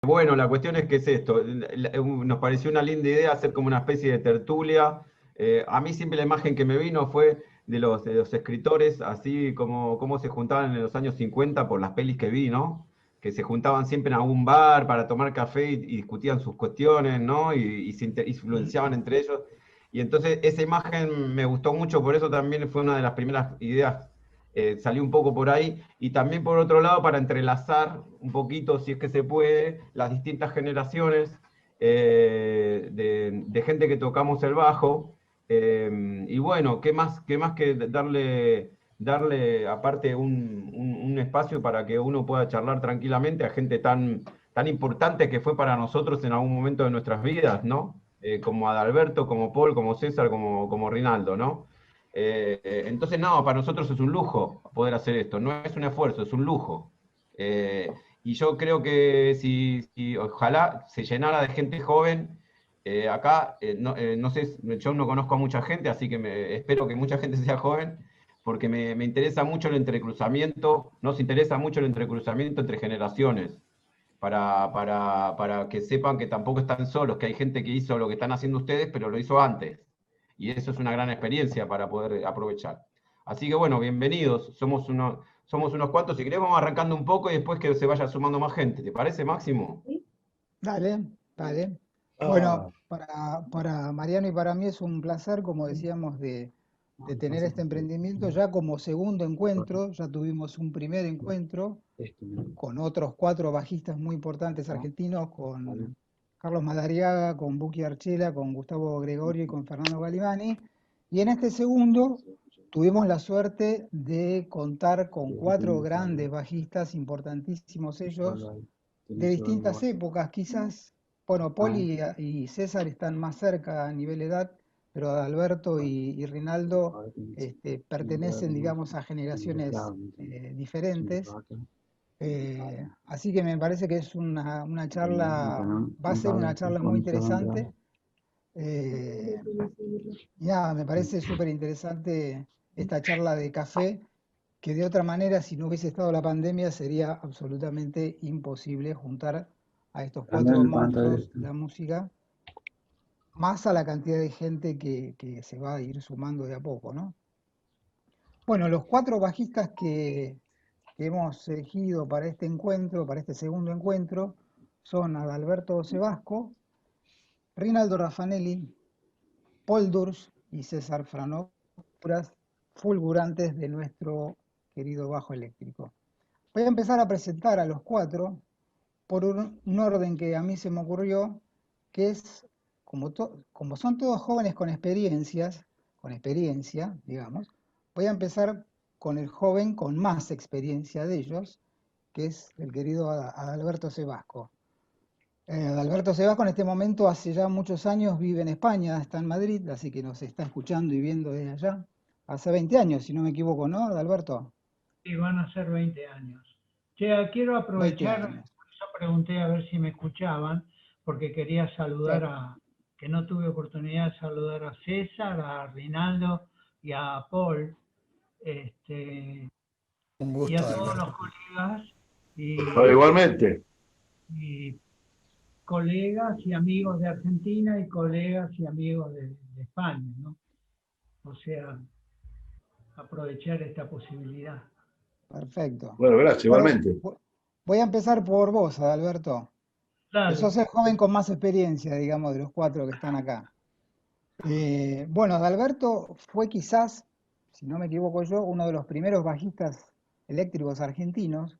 Bueno, la cuestión es que es esto. Nos pareció una linda idea hacer como una especie de tertulia. A mí siempre la imagen que me vino fue de los escritores, así como se juntaban en los años 50 por las pelis que vi, ¿no? Que se juntaban siempre en algún bar para tomar café y discutían sus cuestiones, ¿no? Y se influenciaban entre ellos. Y entonces esa imagen me gustó mucho, por eso también fue una de las primeras ideas, salió un poco por ahí, y también por otro lado para entrelazar un poquito, si es que se puede, las distintas generaciones de gente que tocamos el bajo. Y bueno, ¿qué más que darle aparte un espacio para que uno pueda charlar tranquilamente a gente tan importante que fue para nosotros en algún momento de nuestras vidas, ¿no? Como Adalberto, como Paul, como César, como Rinaldo, ¿no? Entonces, no, para nosotros es un lujo poder hacer esto, no es un esfuerzo, es un lujo. Eh, y yo creo que si ojalá se llenara de gente joven, acá, no sé, yo no conozco a mucha gente, así que espero que mucha gente sea joven, porque me interesa mucho el entrecruzamiento, nos interesa mucho el entrecruzamiento entre generaciones, para que sepan que tampoco están solos, que hay gente que hizo lo que están haciendo ustedes, pero lo hizo antes. Y eso es una gran experiencia para poder aprovechar. Así que bueno, bienvenidos. Somos unos cuantos. Si querés, vamos arrancando un poco y después que se vaya sumando más gente. ¿Te parece, Máximo? Dale, dale. Ah, Bueno, para Mariano y para mí es un placer, como decíamos, de tener este emprendimiento ya como segundo encuentro. Ya tuvimos un primer encuentro con otros cuatro bajistas muy importantes argentinos, con Carlos Madariaga, con Buki Archela, con Gustavo Gregorio y con Fernando Galimani. Y en este segundo tuvimos la suerte de contar con cuatro grandes bajistas, importantísimos ellos, de distintas épocas, quizás, bueno, Poli y César están más cerca a nivel edad, pero Adalberto y Rinaldo pertenecen, digamos, a generaciones diferentes. Así que me parece que es una charla, va a ser una charla muy interesante. eh, y nada, me parece súper interesante esta charla de café, que de otra manera, si no hubiese estado la pandemia, sería absolutamente imposible juntar a estos cuatro monstruos de la música, más a la cantidad de gente que se va a ir sumando de a poco, ¿no? Bueno, los cuatro bajistas que hemos elegido para este encuentro, para este segundo encuentro, son Adalberto Sebasco, Rinaldo Raffanelli, Paul Dursch y César Franó, puras fulgurantes de nuestro querido bajo eléctrico. Voy a empezar a presentar a los cuatro por un orden que a mí se me ocurrió, que es, como son todos jóvenes con experiencia, digamos, voy a empezar con el joven con más experiencia de ellos, que es el querido Adalberto Sebasco. Adalberto Sebasco en este momento, hace ya muchos años, vive en España, está en Madrid, así que nos está escuchando y viendo desde allá. Hace 20 años, si no me equivoco, ¿no, Adalberto? Sí, van a ser 20 años. Che, quiero 20 aprovechar, años. yo pregunté a ver si me escuchaban, porque quería saludar Sí. que no tuve oportunidad de saludar a César, a Rinaldo y a Paul, este, un y a gusto, todos los Alberto. colegas Bueno, y, igualmente. y colegas y amigos de Argentina y colegas y amigos de España, ¿no? O sea, aprovechar esta posibilidad. Perfecto. Bueno, gracias, Bueno, igualmente. voy a empezar por vos, Adalberto, que Dale. sos el joven con más experiencia, digamos, de los cuatro que están acá. Bueno, Adalberto fue quizás, si no me equivoco yo, uno de los primeros bajistas eléctricos argentinos,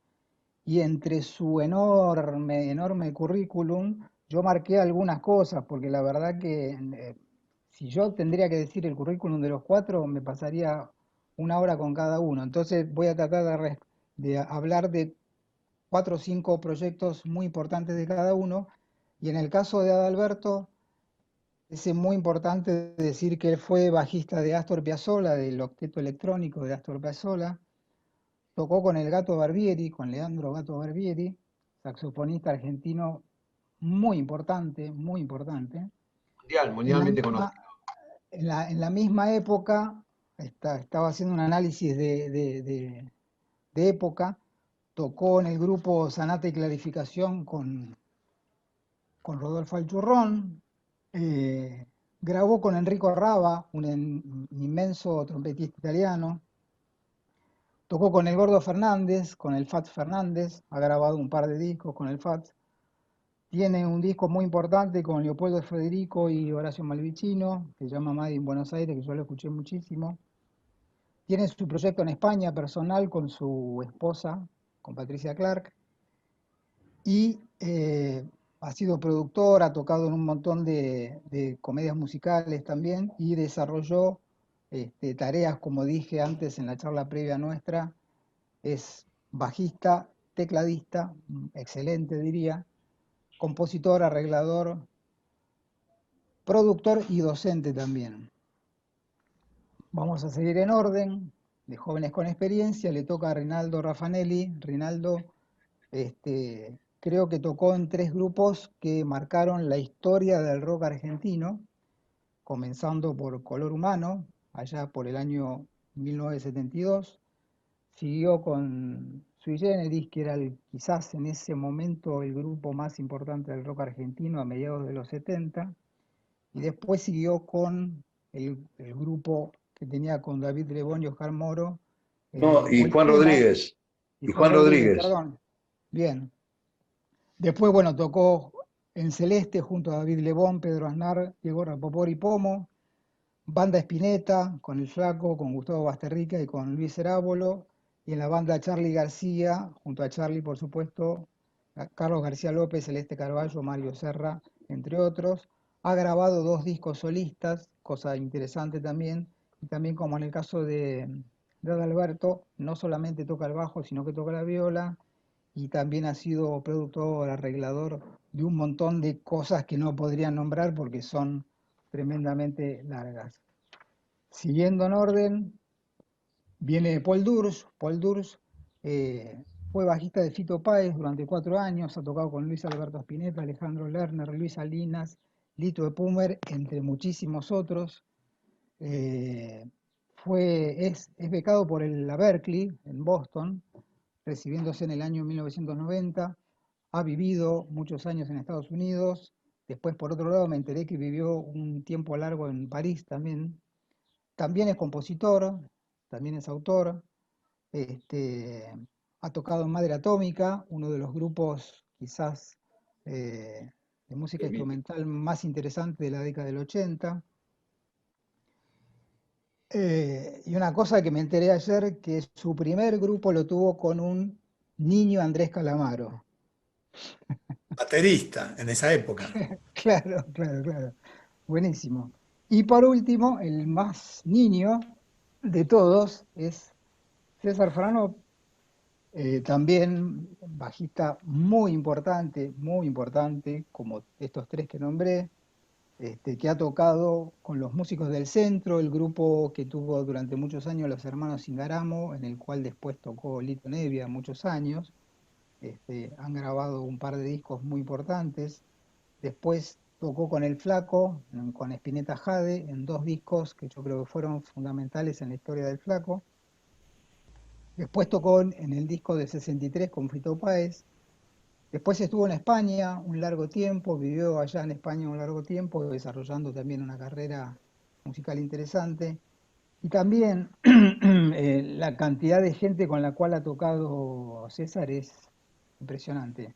y entre su enorme, enorme currículum, yo marqué algunas cosas, porque la verdad que si yo tendría que decir el currículum de los cuatro, me pasaría una hora con cada uno. Entonces voy a tratar de hablar de cuatro o cinco proyectos muy importantes de cada uno. Y en el caso de Adalberto, es muy importante decir que él fue bajista de Astor Piazzolla, del octeto electrónico de Astor Piazzolla. Tocó con el Gato Barbieri, con Leandro Gato Barbieri, saxofonista argentino muy importante, muy importante. En la Mundialmente misma, conocido. en la misma época, estaba haciendo un análisis de época, tocó en el grupo Sanata y Clarificación con Rodolfo Alchurrón, grabó con Enrico Rava, un inmenso trompetista italiano, tocó con el Gordo Fernández, con el Fats Fernández, ha grabado un par de discos con el Fats. Tiene un disco muy importante con Leopoldo Federico y Horacio Malvicino, que se llama Made in Buenos Aires, que yo lo escuché muchísimo. Tiene su proyecto en España personal con su esposa, con Patricia Clark. Y ha sido productor, ha tocado en un montón de comedias musicales también y desarrolló tareas, como dije antes en la charla previa nuestra. Es bajista, tecladista, excelente diría, compositor, arreglador, productor y docente también. Vamos a seguir en orden, de jóvenes con experiencia, le toca a Rinaldo Raffanelli. Rinaldo creo que tocó en 3 grupos que marcaron la historia del rock argentino, comenzando por Color Humano, allá por el año 1972, siguió con Sui Generis, que era quizás en ese momento el grupo más importante del rock argentino a mediados de los 70, y después siguió con el grupo que tenía con David Lebón y Oscar Moro, No, y Juan Polifemo, Rodríguez. y Y Juan Juan Rodríguez, Rodríguez. perdón. Bien. Después, bueno, tocó en Celeste junto a David Lebón, Pedro Aznar, Diego Rapoport y Pomo. Banda Spinetta, con el Flaco, con Gustavo Basterrica y con Luis Cerábolo. Y en la banda Charly García, junto a Charly, por supuesto, a Carlos García López, Celeste Carballo, Mario Serra, entre otros. Ha grabado 2 discos solistas, cosa interesante también. Y también, como en el caso de Adalberto, no solamente toca el bajo, sino que toca la viola. Y también ha sido productor, arreglador de un montón de cosas que no podría nombrar porque son tremendamente largas. Siguiendo en orden, viene Paul Durs. Paul Durs fue bajista de Fito Páez durante 4 años, ha tocado con Luis Alberto Spinetta, Alejandro Lerner, Luis Salinas, Lito Epumer, entre muchísimos otros. Es becado por la Berkeley en Boston, recibiéndose en el año 1990. Ha vivido muchos años en Estados Unidos. Después, por otro lado, me enteré que vivió un tiempo largo en París también. También es compositor, también es autor. Ha tocado en Madre Atómica, uno de los grupos quizás de música instrumental más interesante de la década del 80. Y una cosa que me enteré ayer, que su primer grupo lo tuvo con un niño Andrés Calamaro. Baterista en esa época. Claro, claro, claro. Buenísimo. Y por último, el más niño de todos es César Franó, también bajista muy importante, como estos 3 que nombré, que ha tocado con los músicos del centro, el grupo que tuvo durante muchos años los hermanos Ingaramo, en el cual después tocó Lito Nevia muchos años. Han grabado un par de discos muy importantes. Después tocó con el Flaco, con Spinetta Jade, en 2 discos que yo creo que fueron fundamentales en la historia del Flaco. Después tocó en el disco de 63 con Fito Páez. Después estuvo en España un largo tiempo, vivió allá en España un largo tiempo, desarrollando también una carrera musical interesante. Y también la cantidad de gente con la cual ha tocado César es impresionante.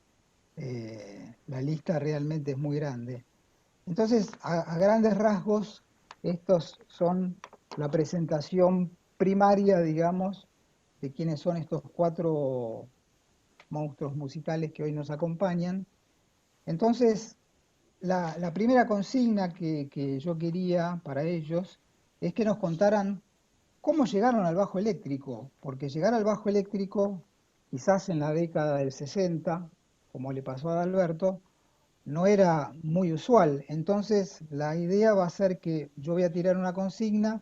La lista realmente es muy grande. Entonces, a grandes rasgos, estos son la presentación primaria, digamos, de quiénes son estos 4 monstruos musicales que hoy nos acompañan. Entonces, la primera consigna que yo quería para ellos es que nos contaran cómo llegaron al bajo eléctrico, porque llegar al bajo eléctrico, quizás en la década del 60, como le pasó a Adalberto, no era muy usual. Entonces, la idea va a ser que yo voy a tirar una consigna,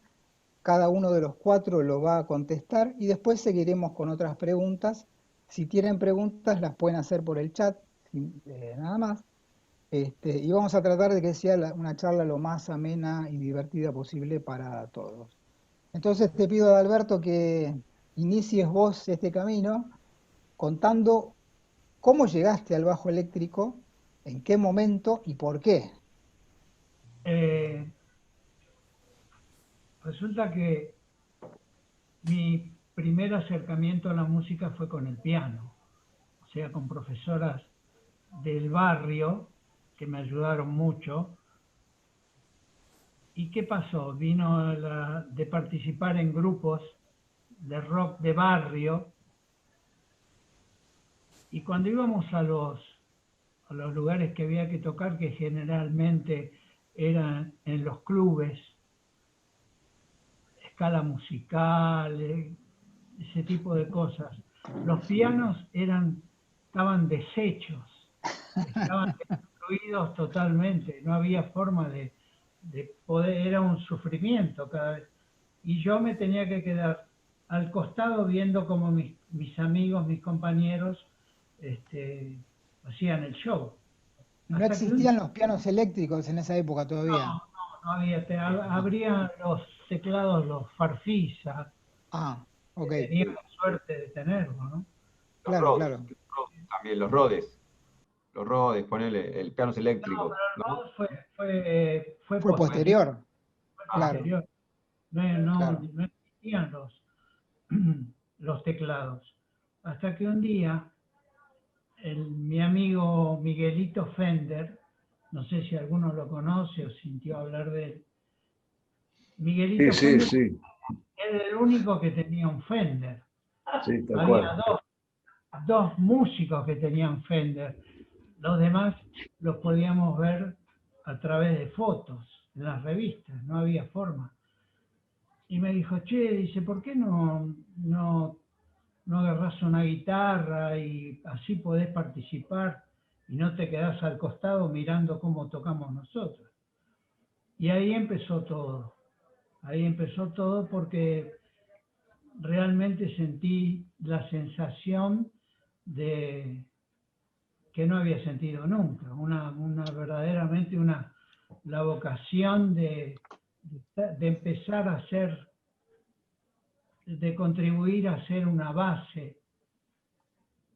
cada uno de los 4 lo va a contestar y después seguiremos con otras preguntas. Si tienen preguntas, las pueden hacer por el chat, nada más. Y vamos a tratar de que sea una charla lo más amena y divertida posible para todos. Entonces te pido, Alberto, que inicies vos este camino contando cómo llegaste al bajo eléctrico ¿En qué momento y por qué? Resulta que mi primer acercamiento a la música fue con el piano, o sea, con profesoras del barrio que me ayudaron mucho. ¿Y qué pasó? Vino de participar en grupos de rock de barrio, y cuando íbamos a los lugares que había que tocar, que generalmente eran en los clubes, escala musical, ese tipo de cosas, los pianos estaban deshechos, estaban destruidos totalmente, no había forma de poder, era un sufrimiento cada vez. Y yo me tenía que quedar al costado viendo cómo mis amigos, mis compañeros, hacían el show. No Hasta que existían los pianos eléctricos en esa época todavía. no había, habría los teclados, los Farfisa, Ah, que ok, teníamos suerte de tenerlo, ¿no? Los claro, Rhodes, claro. también, los Rhodes. Los Rhodes, ponele, el pianos eléctricos, ¿no? No, fue Fue posterior, posterior, fue Ah, claro, posterior. No claro. existían los teclados. Hasta que un día mi amigo Miguelito Fender, no sé si alguno lo conoce o sintió hablar de él, Sí, Miguelito sí, Fender sí, era el único que tenía un Fender. sí, tal Había cual. dos músicos que tenían Fender. Los demás los podíamos ver a través de fotos en las revistas, no había forma. Y me dijo, che, dice, ¿por qué no agarrás una guitarra y así podés participar y no te quedás al costado mirando cómo tocamos nosotros? Y ahí empezó todo porque realmente sentí la sensación de que no había sentido nunca, verdaderamente la vocación de empezar a hacer, de contribuir a ser una base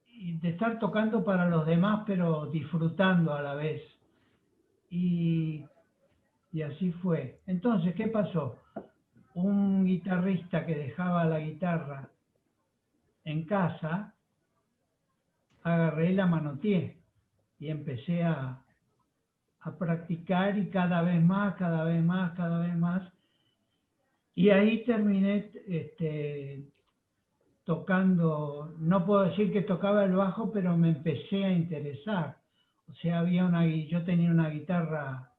y de estar tocando para los demás, pero disfrutando a la vez. Y, y así fue. Entonces, ¿qué pasó? Un guitarrista que dejaba la guitarra en casa, agarré y la manoteé y empecé a practicar y cada vez más, cada vez más, cada vez más. Y ahí terminé tocando, no puedo decir que tocaba el bajo, pero me empecé a interesar. O sea, yo tenía una guitarra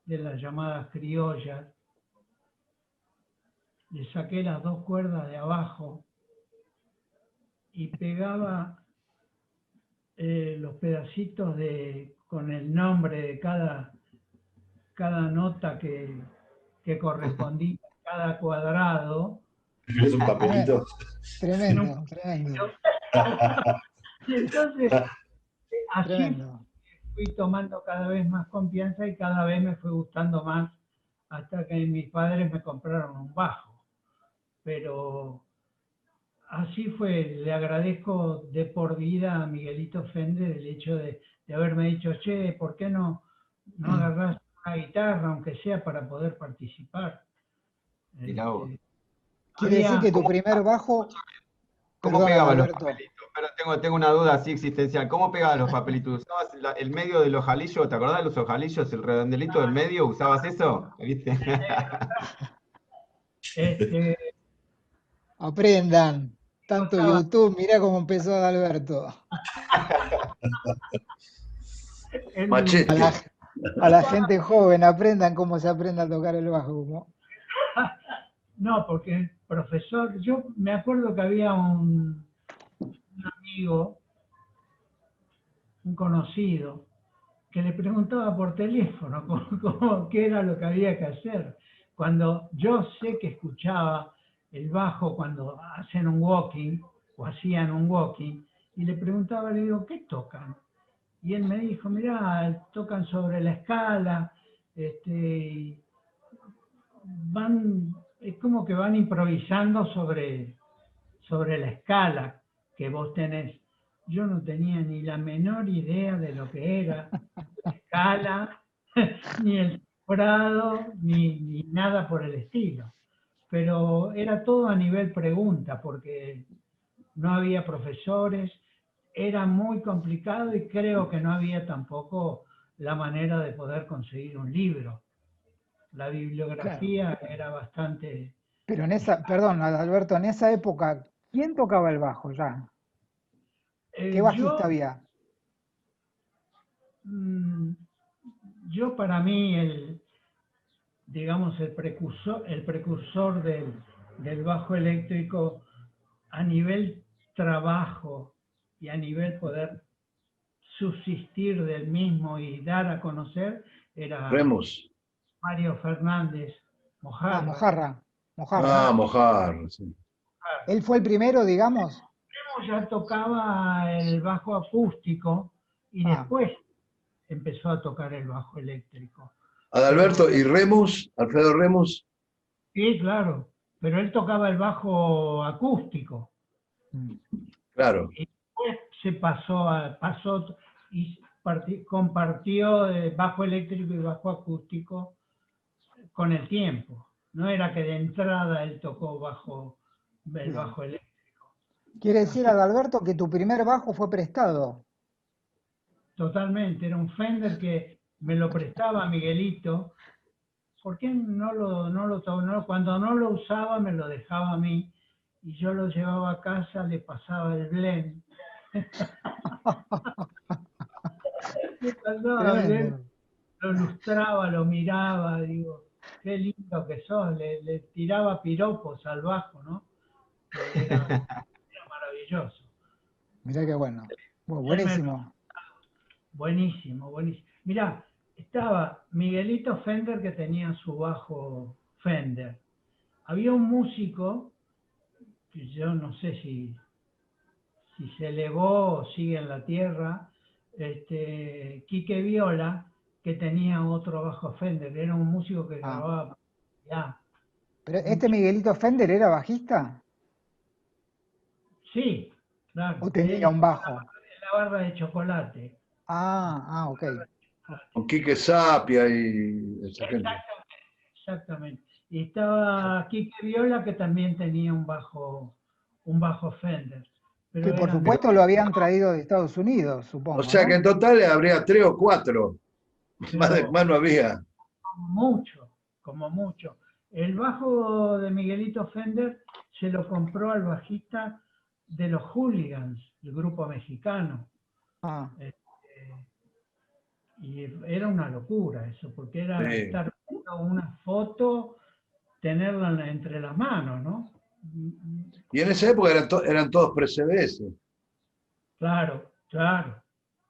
de las llamadas criollas, le saqué las dos cuerdas de abajo y pegaba los pedacitos con el nombre de cada nota que correspondía a cada cuadrado. ¿Es un papelito? Tremendo, tremendo, Y entonces, así tremendo. fui tomando cada vez más confianza y cada vez me fue gustando más hasta que mis padres me compraron un bajo. Pero así fue, le agradezco de por vida a Miguelito Fender el hecho de haberme dicho, che, ¿por qué no agarrás una guitarra, aunque sea para poder participar? mirá vos. Quiere decir que tu ¿Cómo, primer bajo, cómo perdón, pegabas los Alberto, papelitos? Pero tengo una duda así existencial. ¿Cómo pegabas los papelitos? ¿Usabas el medio de los ojalillos? ¿Te acordás de los ojalillos? El redondelito del medio, ¿usabas eso? ¿Viste? Este, aprendan. Tanto usaba YouTube, mirá cómo empezó Alberto. A el, la, Machete. a la gente joven, aprendan cómo se aprende a tocar el bajo. no, porque el profesor, yo me acuerdo que había un amigo, un conocido, que le preguntaba por teléfono qué era lo que había que hacer. Cuando yo sé que escuchaba el bajo cuando hacen un walking o hacían un walking, y le preguntaba, le digo, ¿qué tocan? Y él me dijo, mirá, tocan sobre la escala, es como que van improvisando sobre la escala que vos tenés. yo no tenía ni la menor idea de lo que era la escala, ni el cifrado, ni nada por el estilo. Pero era todo a nivel pregunta, porque no había profesores, era muy complicado y creo que no había tampoco la manera de poder conseguir un libro. La Claro. bibliografía era bastante... Pero en esa, perdón, Alberto, en esa época, ¿quién tocaba el bajo ya? ¿Qué Yo, bajista había? mm, yo para mí, digamos, el precursor del bajo eléctrico a nivel trabajo y a nivel poder subsistir del mismo y dar a conocer era Remus. Mario Fernández Ah, Mojarra. Mojarra. Mojarra. Ah, Mojar. Sí. Él fue el primero, digamos. Ya tocaba el bajo acústico y Ah, después empezó a tocar el bajo eléctrico. Adalberto y Remus, Alfredo Remus. Sí, claro, pero él tocaba el bajo acústico mm, Claro. y después pasó y compartió bajo eléctrico y bajo acústico con el tiempo. No era que de entrada él tocó el bien. bajo eléctrico. Quiere decir, Así, Adalberto, que tu primer bajo fue prestado. totalmente, era un Fender que me lo prestaba Miguelito. ¿Por qué cuando no lo usaba me lo dejaba a mí y yo lo llevaba a casa, le pasaba el blend. Le pasaba el blend, Tremendo. lo lustraba, lo miraba, digo, qué lindo que sos, le tiraba piropos al bajo, ¿no? Era maravilloso. Mirá qué bueno. Bueno, Él me buenísimo. Buenísimo, buenísimo. Mirá, estaba Miguelito Fender que tenía su bajo Fender. Había un músico, que yo no sé si se elevó o sigue en la tierra, Quique Viola, que tenía otro bajo Fender. Era un músico que Ah, grababa ya. pero este Miguelito Fender era bajista Sí, claro. o Él tenía un estaba bajo. en la barra de chocolate. Ok. Con Quique Sapia y esa gente. Exactamente. Y estaba Quique Viola, que también tenía un bajo Fender. Que Pero por eran supuesto lo habían traído de Estados Unidos, O supongo, sea que en ¿no? total habría 3 o 4. pero Más no había. como mucho. El bajo de Miguelito Fender se lo compró al bajista de los Hooligans, el grupo mexicano. Ah, Y era una locura eso, porque era Sí. estar viendo una foto, tenerla entre las manos, ¿no? Y en esa época eran todos pre-CBS. Claro, claro,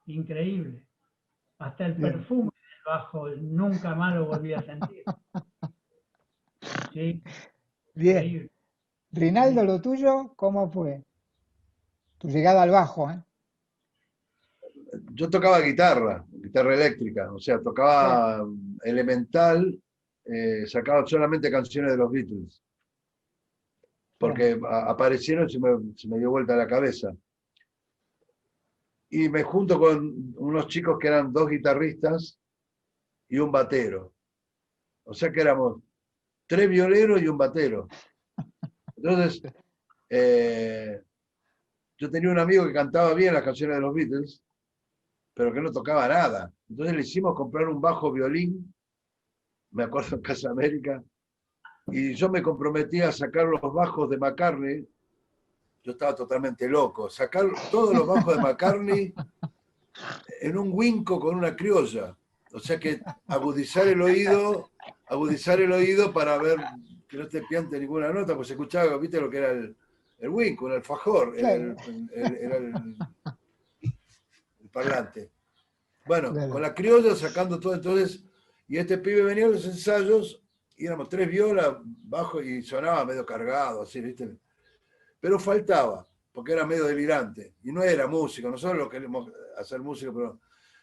increíble. Hasta el bien, perfume del bajo nunca más lo volví a sentir. Sí, bien. increíble. Rinaldo, lo tuyo, ¿cómo fue? Tu llegada al bajo, ¿eh? Yo tocaba guitarra eléctrica, o sea, Sí. tocaba elemental, sacaba solamente canciones de los Beatles, Bien. porque aparecieron y se me dio vuelta la cabeza. Y me junto con unos chicos que eran 2 guitarristas y un batero. O sea que éramos 3 violeros y un batero. Entonces, yo tenía un amigo que cantaba bien las canciones de los Beatles, pero que no tocaba nada. Entonces le hicimos comprar un bajo violín, me acuerdo en Casa América, y yo me comprometí a sacar los bajos de McCartney. Yo estaba totalmente loco. Sacar todos los bajos de McCartney en un Winco con una criolla. O sea que agudizar el oído para ver que no te piante ninguna nota, pues se escuchaba, viste lo que era el Winco, un alfajor, era Claro, el parlante. Bueno, con claro. la criolla sacando todo, entonces, y este pibe venía a los ensayos, y éramos 3 violas, bajo, y sonaba medio cargado, así, ¿viste? Pero faltaba, porque era medio delirante, y no era músico, nosotros lo queremos hacer música, pero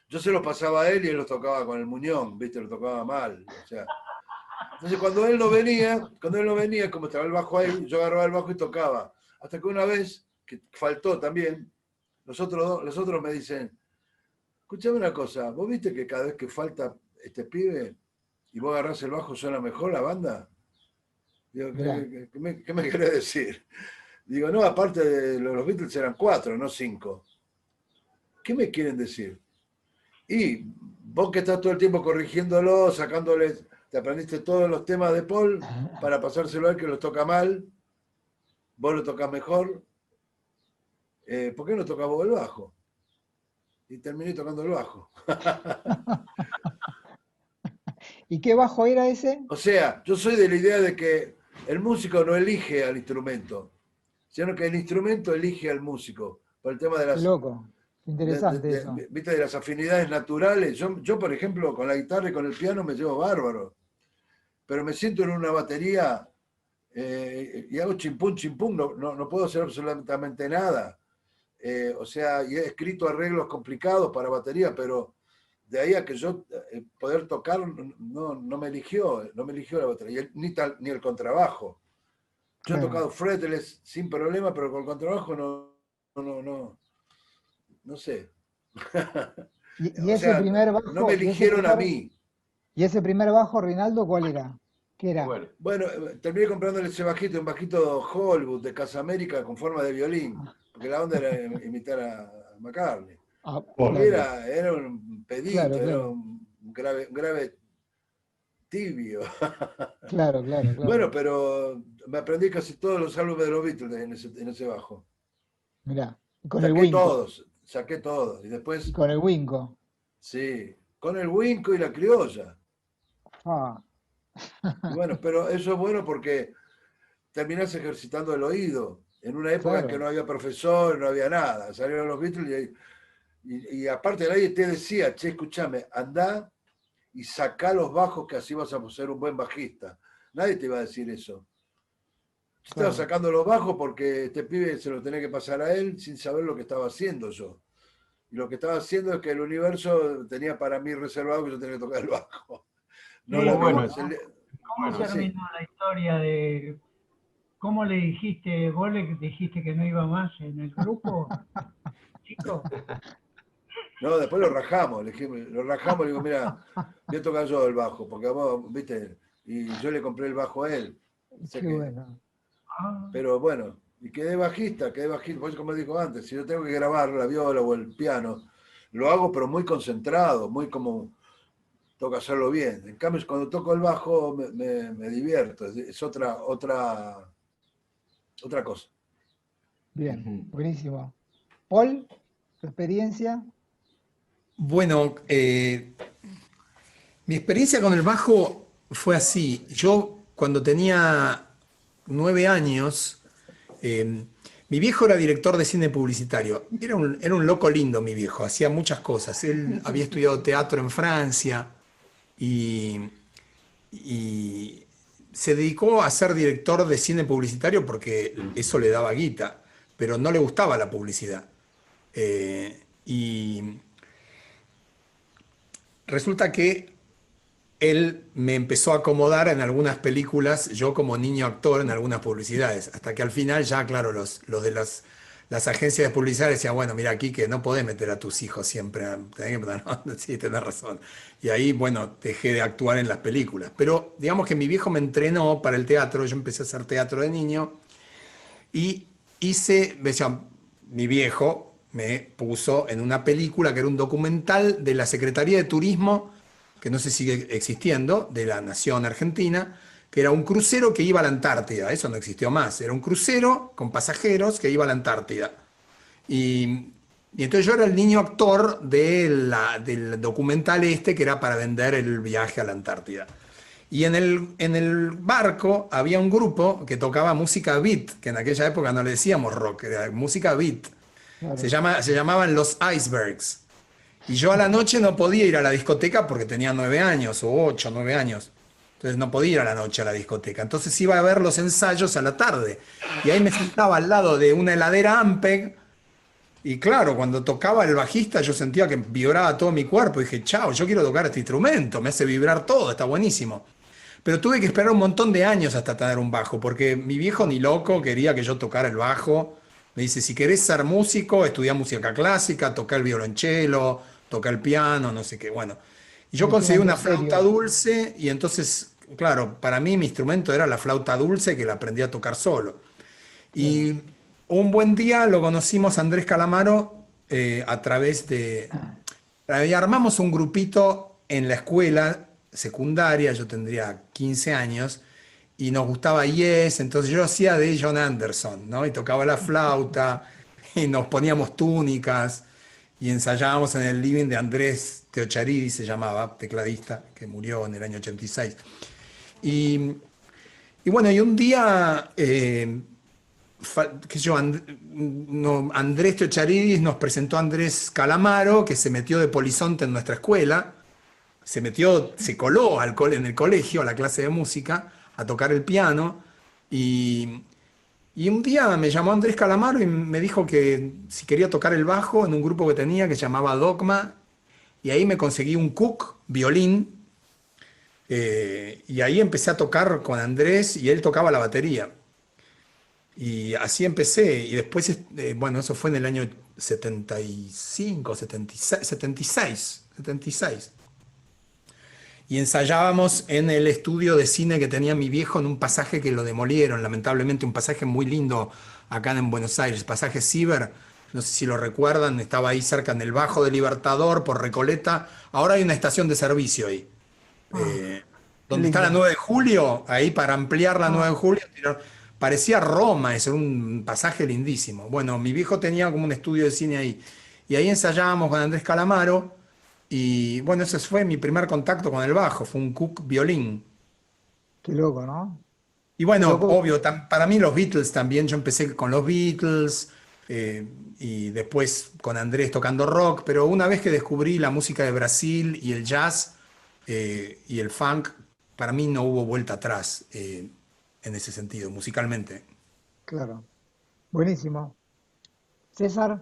yo se lo pasaba a él y él los tocaba con el muñón, ¿viste? Lo tocaba mal, o sea. Entonces cuando él no venía, como estaba el bajo ahí, yo agarraba el bajo y tocaba. Hasta que una vez, que faltó también, los otros me dicen, escuchame una cosa, ¿vos viste que cada vez que falta este pibe y vos agarrás el bajo suena mejor la banda? Digo, ¿qué me querés decir? Digo, no, aparte de los Beatles eran 4, no 5. ¿Qué me quieren decir? Y vos que estás todo el tiempo corrigiéndolo, sacándoles, te aprendiste todos los temas de Paul para pasárselo a él que los toca mal, vos lo tocas mejor, ¿por qué no tocas vos el bajo? Y terminé tocando el bajo. ¿Y qué bajo era ese? O sea, yo soy de la idea de que el músico no elige al instrumento, sino que el instrumento elige al músico, por el tema de Qué las, loco, interesante eso. ¿viste? De las afinidades naturales. Yo, por ejemplo, con la guitarra y con el piano me llevo bárbaro, pero me siento en una batería y hago chimpún, no puedo hacer absolutamente nada. O sea, y he escrito arreglos complicados para batería, pero de ahí a que yo poder tocar no me eligió la batería, ni el contrabajo. Yo he tocado fretless sin problema, pero con el contrabajo no sé. ¿Y ese primer bajo? No me eligieron a mí. ¿Y ese primer bajo, Rinaldo, cuál era? ¿Qué era? Bueno, terminé comprándole ese bajito, un bajito Hollywood de Casa América con forma de violín, porque la onda era imitar a McCartney. Era un pedito, era un grave tibio. Claro. Bueno, pero me aprendí casi todos los álbumes de los Beatles en ese bajo. Mirá, con el Winco. Saqué todos. Y después. Con el Winco. Sí, con el Winco y la criolla. Y bueno, pero eso es bueno porque terminás ejercitando el oído. En una época en que no había profesor, no había nada. Salieron los Beatles y aparte nadie te decía, che, escúchame, andá y sacá los bajos que así vas a ser un buen bajista. Nadie te iba a decir eso. Yo estaba sacando los bajos porque este pibe se lo tenía que pasar a él sin saber lo que estaba haciendo yo. Y lo que estaba haciendo es que el universo tenía para mí reservado que yo tenía que tocar el bajo. No, sí, ¿Cómo terminó la historia de cómo le dijiste, vos le dijiste que no iba más en el grupo, chico? No, después lo rajamos, le digo, mira, voy a tocar yo el bajo, porque vos, viste, y yo le compré el bajo a él. Bueno. Pero bueno, y quedé bajista, pues como dijo antes, si yo tengo que grabar la viola o el piano, lo hago pero muy concentrado, muy como, toca hacerlo bien. En cambio, cuando toco el bajo me divierto, es otra cosa. Bien, buenísimo. Paul, ¿tu experiencia? Bueno, mi experiencia con el bajo fue así. Yo cuando tenía 9 años, mi viejo era director de cine publicitario. Era un loco lindo mi viejo, hacía muchas cosas. Él había estudiado teatro en Francia y se dedicó a ser director de cine publicitario porque eso le daba guita, pero no le gustaba la publicidad. Y resulta que él me empezó a acomodar en algunas películas, yo como niño actor en algunas publicidades, hasta que al final ya, claro, los de las agencias de publicidad decían, bueno, mira aquí que no podés meter a tus hijos siempre, ¿no? Sí, tenés razón. Y ahí, bueno, dejé de actuar en las películas. Pero digamos que mi viejo me entrenó para el teatro, yo empecé a hacer teatro de niño y mi viejo me puso en una película que era un documental de la Secretaría de Turismo, que no sé si sigue existiendo, de la Nación Argentina, que era un crucero que iba a la Antártida. Eso no existió más. Era un crucero con pasajeros que iba a la Antártida. Y entonces yo era el niño actor del documental que era para vender el viaje a la Antártida. Y en el barco había un grupo que tocaba música beat, que en aquella época no le decíamos rock, era música beat. Claro. Se llamaban Los Icebergs. Y yo a la noche no podía ir a la discoteca porque tenía 9 años, o 8, 9 años. Entonces no podía ir a la noche a la discoteca. Entonces iba a ver los ensayos a la tarde. Y ahí me sentaba al lado de una heladera Ampeg. Y claro, cuando tocaba el bajista yo sentía que vibraba todo mi cuerpo. Y dije, chao, yo quiero tocar este instrumento. Me hace vibrar todo, está buenísimo. Pero tuve que esperar un montón de años hasta tener un bajo. Porque mi viejo ni loco quería que yo tocara el bajo. Me dice, si querés ser músico, estudiá música clásica, toca el violonchelo, toca el piano, no sé qué, bueno. Y yo Es un conseguí hombre una flauta serio. dulce y entonces, claro, para mí mi instrumento era la flauta dulce que la aprendí a tocar solo. Claro. Y un buen día lo conocimos a Andrés Calamaro a través de... Armamos un grupito en la escuela secundaria, yo tendría 15 años, y nos gustaba Yes, entonces yo hacía de John Anderson, ¿no? Y tocaba la flauta, y nos poníamos túnicas, y ensayábamos en el living de Andrés Teocharidi, se llamaba, tecladista, que murió en el año 86. Y, y bueno, y un día qué sé yo, Andrés Teocharidis nos presentó a Andrés Calamaro, que se metió de polizonte en nuestra escuela, se coló en el colegio, a la clase de música, a tocar el piano, y, y un día me llamó Andrés Calamaro y me dijo que si quería tocar el bajo en un grupo que tenía que se llamaba Dogma, y ahí me conseguí un Cook, violín, y ahí empecé a tocar con Andrés y él tocaba la batería. Y así empecé, y después, bueno, eso fue en el año 75, 76, 76, 76. Y ensayábamos en el estudio de cine que tenía mi viejo en un pasaje que lo demolieron, lamentablemente, un pasaje muy lindo acá en Buenos Aires, pasaje Ciber, no sé si lo recuerdan, estaba ahí cerca en el Bajo de Libertador, por Recoleta. Ahora hay una estación de servicio ahí. Ah, qué Donde está la lindo. 9 de julio, ahí para ampliar la 9 de Ah, julio, parecía Roma, es un pasaje lindísimo. Bueno, mi viejo tenía como un estudio de cine ahí, y ahí ensayábamos con Andrés Calamaro, y bueno, ese fue mi primer contacto con el bajo, fue un Cook violín. qué loco, ¿no? Y Qué bueno, loco. obvio, para mí los Beatles también, yo empecé con los Beatles, eh, y después con Andrés tocando rock, pero una vez que descubrí la música de Brasil y el jazz y el funk, para mí no hubo vuelta atrás en ese sentido, musicalmente. Claro. Buenísimo. César,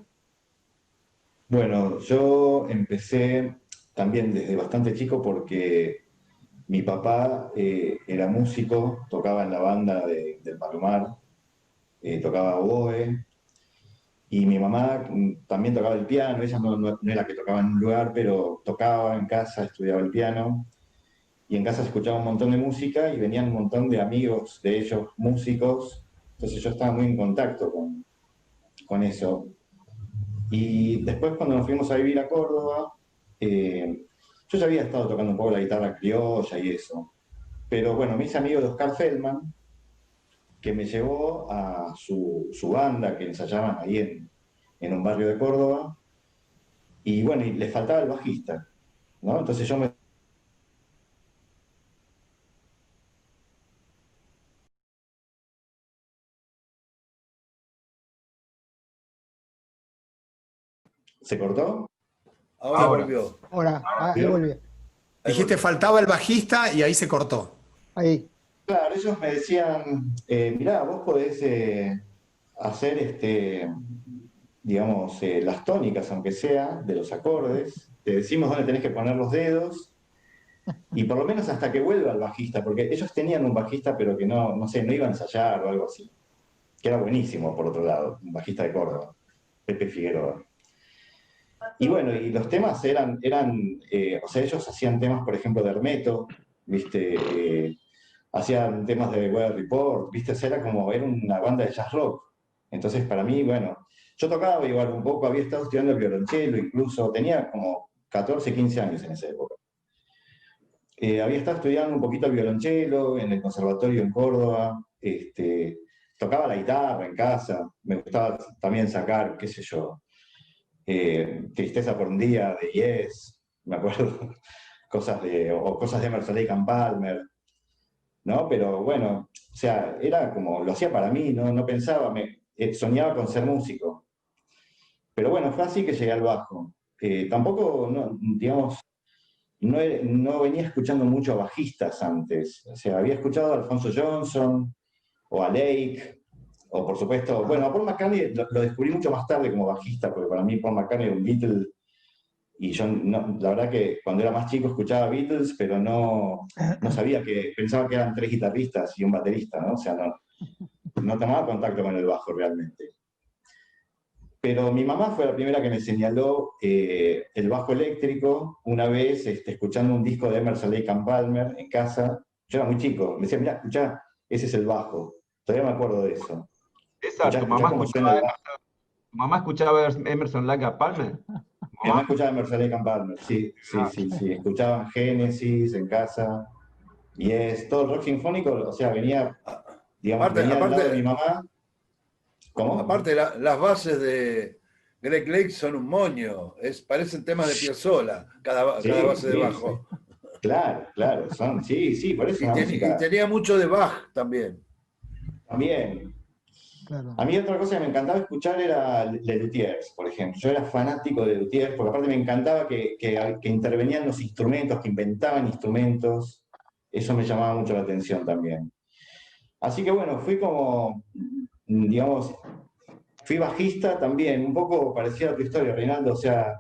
Bueno, yo empecé también desde bastante chico porque mi papá era músico, tocaba en la banda del Palomar, tocaba oboe, y mi mamá también tocaba el piano. Ella no era que tocaba en un lugar, pero tocaba en casa, estudiaba el piano, y en casa se escuchaba un montón de música y venían un montón de amigos de ellos músicos, entonces yo estaba muy en contacto con eso. Y después cuando nos fuimos a vivir a Córdoba, yo ya había estado tocando un poco la guitarra criolla y eso, pero bueno, me hice amigo de Oscar Feldman, que me llevó a su banda que ensayaban ahí en un barrio de Córdoba, y bueno, y le faltaba el bajista, ¿no? Entonces yo me... ¿Se cortó? Ahora Ahora, volvió. ahora, ahí ¿Vio? vuelve. Ahí dijiste volvió. faltaba el bajista y ahí se cortó. Ahí. Claro, ellos me decían, mirá, vos podés hacer, digamos, las tónicas, aunque sea, de los acordes, te decimos dónde tenés que poner los dedos, y por lo menos hasta que vuelva el bajista, porque ellos tenían un bajista, pero que no sé, no iba a ensayar o algo así, que era buenísimo, por otro lado, un bajista de Córdoba, Pepe Figueroa. Y bueno, y los temas o sea, ellos hacían temas, por ejemplo, de Hermeto, ¿viste? Hacían temas de Weather Report, ¿viste? O sea, era una banda de jazz rock. Entonces, para mí, bueno, yo tocaba igual un poco, había estado estudiando el violonchelo, incluso tenía como 14, 15 años en esa época. Había estado estudiando un poquito el violonchelo en el conservatorio en Córdoba, tocaba la guitarra en casa, me gustaba también sacar, qué sé yo, Tristeza por un día de Yes, me acuerdo, o cosas de Emerson Lake and Palmer, ¿no? Pero bueno, o sea, era como, lo hacía para mí, no pensaba, soñaba con ser músico. Pero bueno, fue así que llegué al bajo. Tampoco, digamos, no venía escuchando mucho a bajistas antes. O sea, había escuchado a Alfonso Johnson o a Lake, o por supuesto, bueno, a Paul McCartney lo descubrí mucho más tarde como bajista, porque para mí Paul McCartney era un Beatle, y yo la verdad que cuando era más chico escuchaba Beatles, pero no sabía pensaba que eran 3 guitarristas y un baterista, ¿no? O sea, no tomaba contacto con el bajo realmente. Pero mi mamá fue la primera que me señaló el bajo eléctrico una vez escuchando un disco de Emerson Lake and Palmer en casa. Yo era muy chico, me decía, mira, escuchá, ese es el bajo. Todavía me acuerdo de eso. César, ¿tu Escuchá mamá cómo suena escuchaba, el bajo. tu mamá escuchaba Emerson Lake and Palmer? Mi mamá escuchaba Emerson Lake and Palmer, sí, sí, sí, sí. Escuchaban Génesis en casa. Y es todo el rock sinfónico, o sea, venía, digamos, venía al lado de mi mamá. ¿Cómo? Aparte, las bases de Greg Lake son un moño, parecen temas de Piazzolla, cada base de bajo. Sí. Claro, claro, sí, por eso Y, una música. Y tenía mucho de Bach también. También. Claro. A mí otra cosa que me encantaba escuchar era Luthiers, por ejemplo. Yo era fanático de Luthiers, porque aparte me encantaba que intervenían los instrumentos, que inventaban instrumentos. Eso me llamaba mucho la atención también. Así que bueno, fui como, digamos, fui bajista también, un poco parecida a tu historia, Reinaldo, o sea,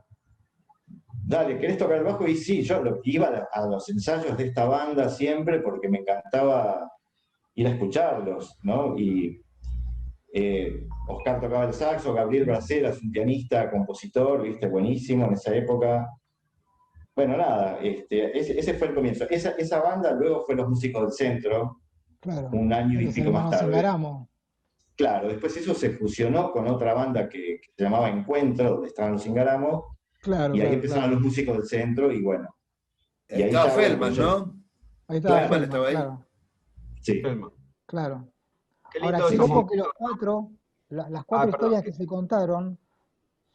dale, ¿querés tocar el bajo? Y sí, yo iba a los ensayos de esta banda siempre porque me encantaba ir a escucharlos, ¿no? Y Oscar tocaba el saxo, Gabriel Braceras, un pianista, compositor, viste, buenísimo en esa época. Bueno, nada, ese fue el comienzo. Esa banda luego fue Los Músicos del Centro, Claro. un año y Los pico más hermanos tarde. Ingaramo. Claro, después eso se fusionó con otra banda que se llamaba Encuentro, donde estaban los Ingaramo, Claro, y ahí claro, empezaron claro. Los Músicos del Centro, y bueno. Y ahí Estaba ya, bueno, Feldman, yo, ¿no? Ahí estaba claro, Feldman, estaba ahí. claro, sí. claro. Qué Ahora, lindo qué esos loco que momentos. los cuatro, las Ah, cuatro perdón. historias que se contaron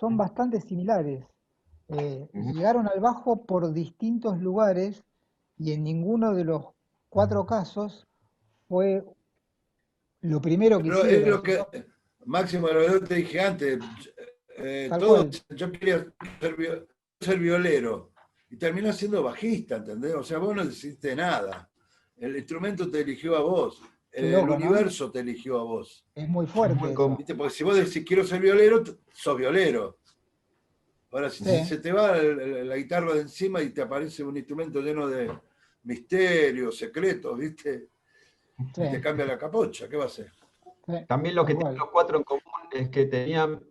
son bastante similares. Ujú. Llegaron al bajo por distintos lugares y en ninguno de los cuatro casos fue lo primero que Pero es hicieron, lo que, sino Máximo, lo que te dije antes, tal cual. yo quería ser violero y terminé siendo bajista, ¿entendés? O sea, vos no hiciste nada. El instrumento te eligió a vos, Qué el loco, ¿no? universo te eligió a vos. Es muy Es fuerte muy eso. ¿Viste? Porque si vos decís quiero ser violero, sos violero. Ahora, si Sí, se te va la guitarra de encima y te aparece un instrumento lleno de misterios, secretos, ¿viste? sí, Y te cambia la capocha, ¿qué va a hacer? sí, También lo tal que tienen cual. los cuatro en común es que tenían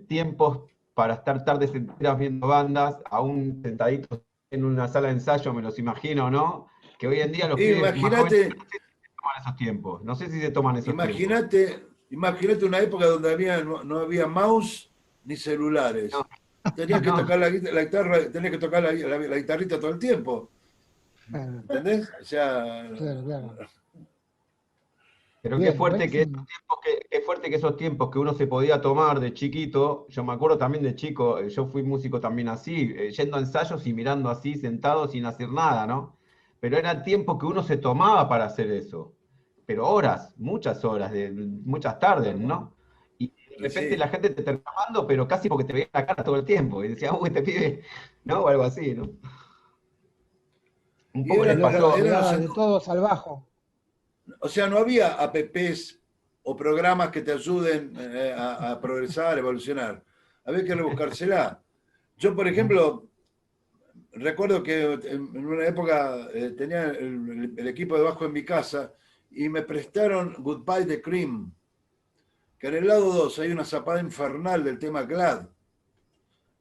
tiempos para estar tardes enteras viendo bandas, aún sentaditos en una sala de ensayo, me los imagino, ¿no? Que hoy en día los pibes más jóvenes Imagínate, toman esos tiempos. No sé si se toman esos tiempos. imagínate una época donde no había mouse ni celulares. No, Tenías que no, tocar la guitarra, tenías que tocar la guitarrita todo el tiempo. Claro, ¿Entendés? O sea, claro, claro. pero qué Bien, fuerte que buenísimo. qué fuerte que esos tiempos que uno se podía tomar de chiquito. Yo me acuerdo también de chico, yo fui músico también así, yendo a ensayos y mirando así, sentado sin hacer nada, ¿no? Pero era el tiempo que uno se tomaba para hacer eso. Pero horas, muchas horas, muchas tardes, ¿no? Y de y repente la sí. gente te está llamando, pero casi porque te veía la cara todo el tiempo. Y decía, uy, este pibe, ¿no? O algo así, ¿no? Un Y poco les El otro pasó. llegaba de todos al bajo. o sea, no había apps o programas que te ayuden a progresar, a evolucionar. Había que rebuscársela. Yo, por ejemplo, recuerdo que en una época tenía el equipo de bajo en mi casa y me prestaron Goodbye the Cream, que en el lado 2 hay una zapada infernal del tema Glad,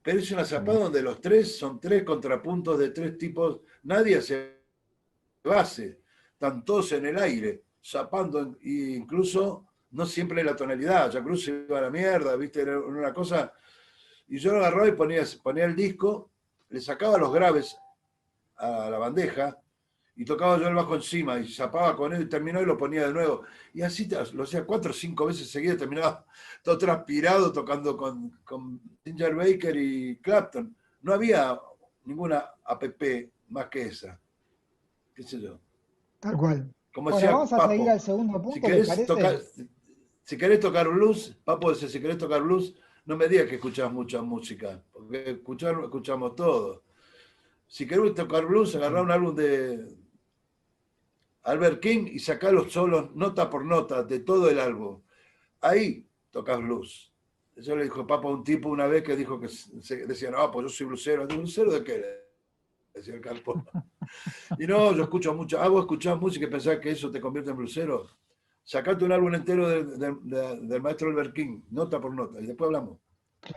pero es una zapada donde los tres son tres contrapuntos de tres tipos, nadie se base, están todos en el aire, zapando, e incluso no siempre la tonalidad, ya cruz se iba a la mierda, viste, era una cosa, y yo lo agarraba y ponía el disco, le sacaba los graves a la bandeja y tocaba yo el bajo encima y zapaba con él y terminó y lo ponía de nuevo. Y así lo hacía 4 o 5 veces seguidas, terminaba todo transpirado tocando con Ginger Baker y Clapton. No había ninguna app más que esa, qué sé yo. Tal cual. Como Bueno, decía vamos a seguir Papo, al segundo si punto, ¿les querés tocar, parece? si querés tocar blues, Papo dice, si querés tocar blues, no me digas que escuchás mucha música, porque escuchamos todo. Si querés tocar blues, agarrá un álbum de Albert King y sacá los solos nota por nota de todo el álbum. Ahí tocas blues. Eso le dijo Papo a un tipo una vez que dijo que decía, no, pues yo soy blusero. ¿Blusero de qué? Decía el campo. Y no, yo escucho mucho. ¿Vos escuchás música y pensás que eso te convierte en blusero? Sacate un álbum entero del maestro Albert King, nota por nota, y después hablamos.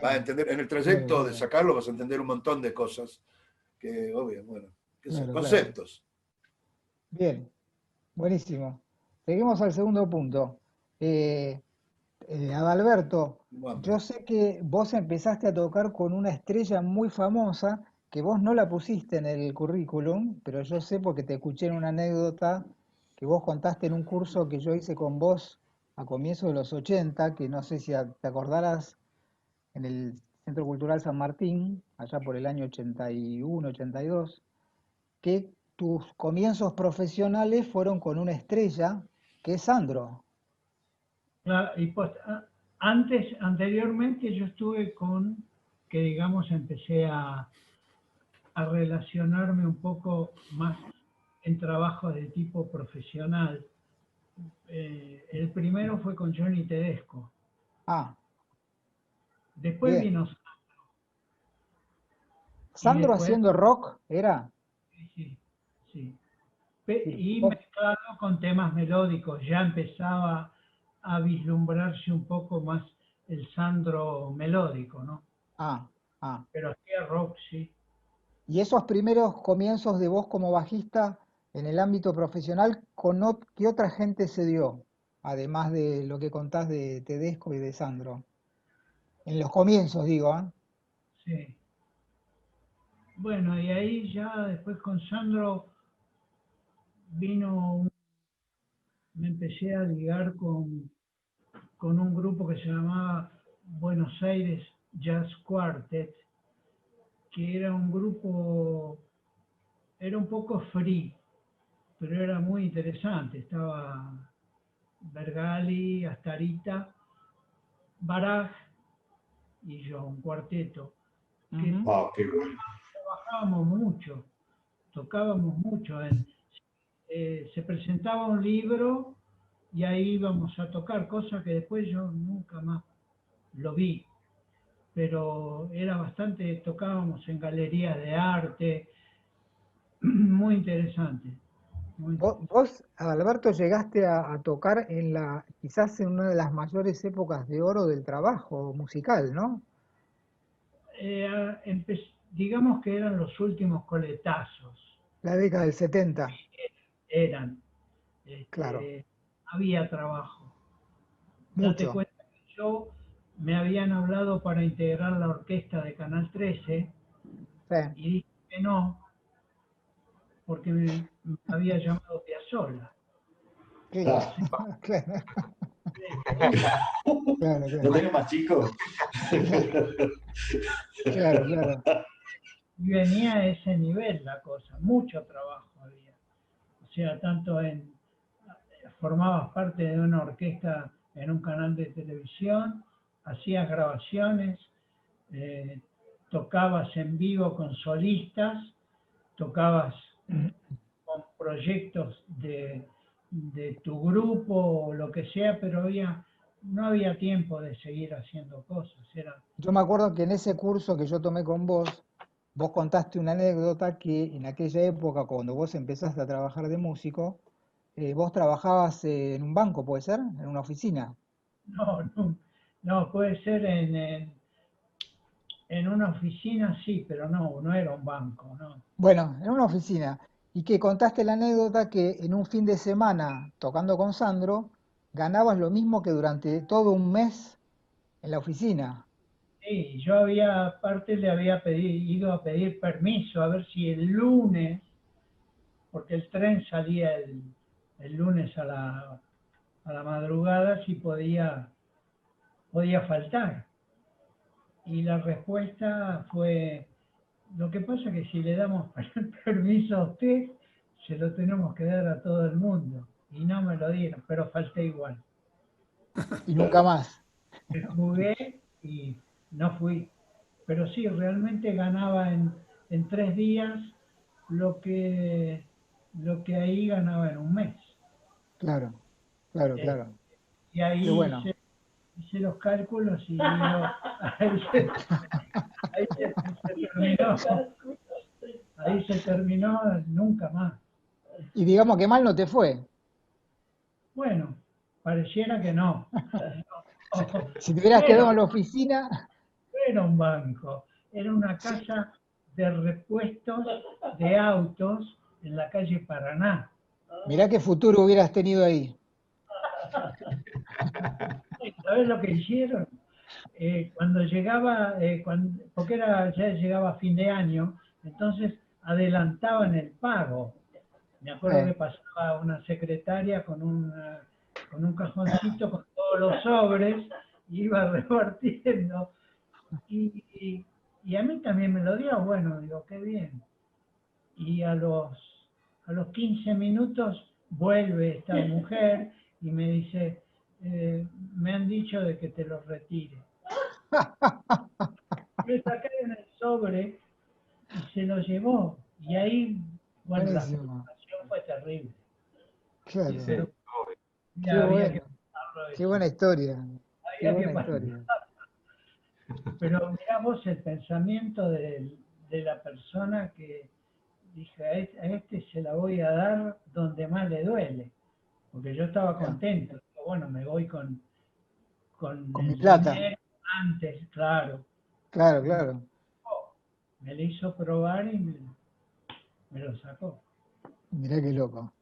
Vas a entender, en el trayecto de sacarlo vas a entender un montón de cosas que, obvio, bueno, que son conceptos. Bien, buenísimo. Seguimos al segundo punto. Adalberto, yo sé que vos empezaste a tocar con una estrella muy famosa, que vos no la pusiste en el currículum, pero yo sé porque te escuché en una anécdota que vos contaste en un curso que yo hice con vos a comienzos de los 80, que no sé si te acordarás, en el Centro Cultural San Martín, allá por el año 81, 82, que tus comienzos profesionales fueron con una estrella, que es Sandro. Claro, y anteriormente yo estuve que digamos empecé a relacionarme un poco más en trabajos de tipo profesional. El primero fue con Johnny Tedesco. Ah. Después bien. vino Sandro después, haciendo rock, ¿era? Sí. Y mezclado con temas melódicos, ya empezaba a vislumbrarse un poco más el Sandro melódico, ¿no? Pero hacía rock, sí. Y esos primeros comienzos de vos como bajista en el ámbito profesional, ¿qué otra gente se dio? Además de lo que contás de Tedesco y de Sandro. En los comienzos, digo, ¿eh? Sí. Bueno, y ahí ya después con Sandro me empecé a ligar con un grupo que se llamaba Buenos Aires Jazz Quartet, que era un grupo, era un poco free, pero era muy interesante. Estaba Bergali, Astarita, Baraj y yo, un cuarteto. Wow, qué bueno. Trabajábamos mucho, tocábamos mucho. Se presentaba un libro y ahí íbamos a tocar, cosa que después yo nunca más lo vi. Pero era bastante, tocábamos en galerías de arte, muy interesante. Vos, Adalberto, llegaste a tocar quizás en una de las mayores épocas de oro del trabajo musical, ¿no? Digamos que eran los últimos coletazos. La década del 70. Eran. Claro. Había trabajo. Date Mucho. cuenta que me habían hablado para integrar la orquesta de Canal 13 y dije que no, porque me había llamado Piazzolla. Claro. ¿No tenés más chicos? Claro. Y venía a ese nivel la cosa, mucho trabajo había. O sea, formabas parte de una orquesta en un canal de televisión, hacías grabaciones, tocabas en vivo con solistas, tocabas con proyectos de tu grupo o lo que sea, pero no había tiempo de seguir haciendo cosas. Yo me acuerdo que en ese curso que yo tomé con vos contaste una anécdota que en aquella época, cuando vos empezaste a trabajar de músico, vos trabajabas en un banco, ¿puede ser? En una oficina. No, puede ser en una oficina, sí, pero no era un banco, ¿no? Bueno, en una oficina. Y que contaste la anécdota que en un fin de semana, tocando con Sandro, ganabas lo mismo que durante todo un mes en la oficina. Sí, yo aparte le había ido a pedir permiso, a ver si el lunes, porque el tren salía el lunes a la madrugada, si podía faltar. Y la respuesta fue, lo que pasa es que si le damos permiso a usted, se lo tenemos que dar a todo el mundo. Y no me lo dieron, pero falté igual. Y nunca más. Me jugué y no fui. Pero sí, realmente ganaba en 3 días lo que ahí ganaba en un mes. Claro. Y ahí Qué bueno. hice los cálculos y digo, ahí se terminó. Ahí se terminó, nunca más. Y digamos que mal no te fue. Bueno, pareciera que no. Si te hubieras quedado en la oficina. era un banco, era una casa de repuestos de autos en la calle Paraná. Mirá qué futuro hubieras tenido ahí. ¿Sabes lo que hicieron? Cuando llegaba, porque ya llegaba fin de año, entonces adelantaban el pago. Me acuerdo que pasaba una secretaria con un cajoncito con todos los sobres y iba repartiendo. Y a mí también me lo dio, bueno, digo, qué bien. Y a los 15 minutos vuelve esta mujer y me dice, me han dicho de que te lo retire. Le sacaron el sobre y se lo llevó. Y ahí, bueno, la Buenísimo. frustración fue terrible. Claro. Sí, obvio. Qué Había que bueno. pasarlo Qué eso. buena historia. Qué Había que buena pasarlo. historia. Pero mirá vos el pensamiento de la persona que dije, a este se la voy a dar donde más le duele. Porque yo estaba Claro. contento. Digo, bueno, me voy con Con mi el plata. dinero antes, claro. Claro, claro. Me lo hizo probar y me lo sacó. Mirá qué loco.